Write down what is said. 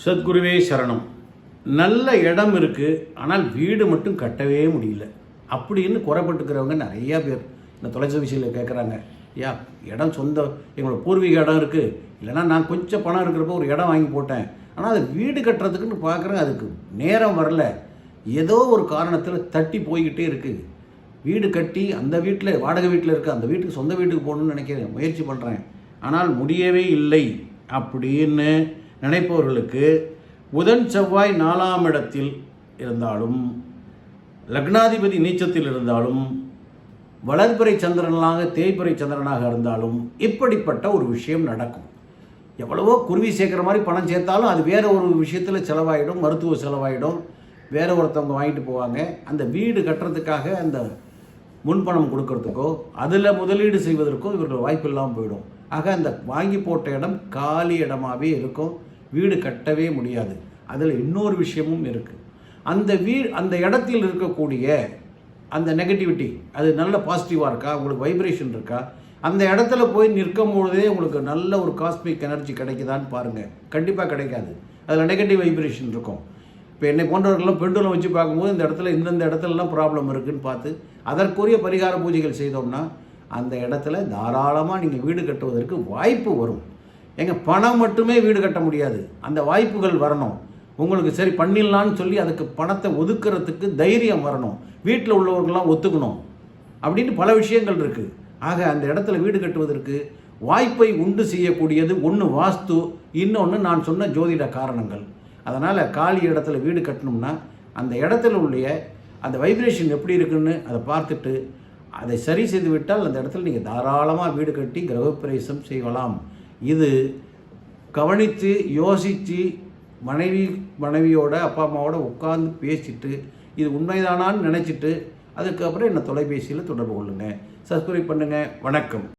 சத்குருவே சரணம். நல்ல இடம் இருக்குது, ஆனால் வீடு மட்டும் கட்டவே முடியல அப்படின்னு குறைப்பட்டுக்கிறவங்க நிறையா பேர் இந்த தொலைபேசியில் கேட்குறாங்க. ஐயா, இடம் சொந்த எங்களோட பூர்வீக இடம் இருக்குது, இல்லைனா நான் கொஞ்சம் பணம் இருக்கிறப்போ ஒரு இடம் வாங்கி போட்டேன், ஆனால் அது வீடு கட்டுறதுக்குன்னு பார்க்குறேன், அதுக்கு நேரம் வரல, ஏதோ ஒரு காரணத்தில் தட்டி போய்கிட்டே இருக்குது. வீடு கட்டி அந்த வீட்டில் வாடகை வீட்டில் இருக்க அந்த வீட்டுக்கு சொந்த வீட்டுக்கு போகணுன்னு நினைக்கிறேன், முயற்சி பண்ணுறேன், ஆனால் முடியவே இல்லை அப்படின்னு நினைப்பவர்களுக்கு புதன் செவ்வாய் 4ஆம் இடத்தில் இருந்தாலும், லக்னாதிபதி நீச்சத்தில் இருந்தாலும், வளர்பிறை சந்திரனாக தேய்பிறை சந்திரனாக இருந்தாலும் இப்படிப்பட்ட ஒரு விஷயம் நடக்கும். எவ்வளவோ குருவி சேர்க்குற மாதிரி பணம் சேர்த்தாலும் அது வேறு ஒரு விஷயத்தில் செலவாயிடும், மருத்துவ செலவாயிடும், வேறு ஒருத்தவங்க வாங்கிட்டு போவாங்க. அந்த வீடு கட்டுறதுக்காக அந்த முன்பணம் கொடுக்கறதுக்கோ அதில் முதலீடு செய்வதற்கோ இவர்கள் வாய்ப்பு இல்லாமல் போயிடும். ஆக அந்த வாங்கி போட்ட இடம் காலி இடமாகவே இருக்கும், வீடு கட்டவே முடியாது. அதில் இன்னொரு விஷயமும் இருக்குது. அந்த இடத்தில் இருக்கக்கூடிய அந்த நெகட்டிவிட்டி அது நல்ல பாசிட்டிவாக இருக்கா, உங்களுக்கு வைப்ரேஷன் இருக்கா, அந்த இடத்துல போய் நிற்கும் பொழுதே உங்களுக்கு நல்ல ஒரு காஸ்மிக் எனர்ஜி கிடைக்குதான்னு பாருங்கள். கண்டிப்பாக கிடைக்காது, அதில் நெகட்டிவ் வைப்ரேஷன் இருக்கும். இப்போ என்னை போன்றவர்கள்லாம் பெண்டுலம் வச்சு பார்க்கும்போது இந்த இடத்துல இந்தந்த இடத்துலலாம் ப்ராப்ளம் இருக்குதுன்னு பார்த்து அதற்குரிய பரிகார பூஜைகள் செய்தோம்னா அந்த இடத்துல தாராளமாக நீங்கள் வீடு கட்டுவதற்கு வாய்ப்பு வரும். எங்கள் பணம் மட்டுமே வீடு கட்ட முடியாது, அந்த வாய்ப்புகள் வரணும். உங்களுக்கு சரி பண்ணிடலான்னு சொல்லி அதுக்கு பணத்தை ஒதுக்கிறதுக்கு தைரியம் வரணும், வீட்டில் உள்ளவர்கள்லாம் ஒத்துக்கணும், அப்படின்னு பல விஷயங்கள் இருக்குது. ஆக அந்த இடத்துல வீடு கட்டுவதற்கு வாய்ப்பை உண்டு செய்யக்கூடியது ஒன்று வாஸ்து, இன்னொன்று நான் சொன்ன ஜோதிட காரணங்கள். அதனால் காலி இடத்துல வீடு கட்டணும்னா அந்த இடத்துல உள்ள அந்த வைப்ரேஷன் எப்படி இருக்குன்னு அதை பார்த்துட்டு அதை சரி செய்து விட்டால் அந்த இடத்துல நீங்கள் தாராளமாக வீடு கட்டி கிரகப்பிரவேசம் செய்யலாம். இது கவனித்து யோசித்து மனைவியோட அப்பா அம்மாவோட உட்கார்ந்து பேசிட்டு இது உண்மைதானான்னு நினச்சிட்டு அதுக்கப்புறம் என்னை தொலைபேசியில் தொடர்பு கொள்ளுங்கள். சப்ஸ்கிரைப் பண்ணுங்கள். வணக்கம்.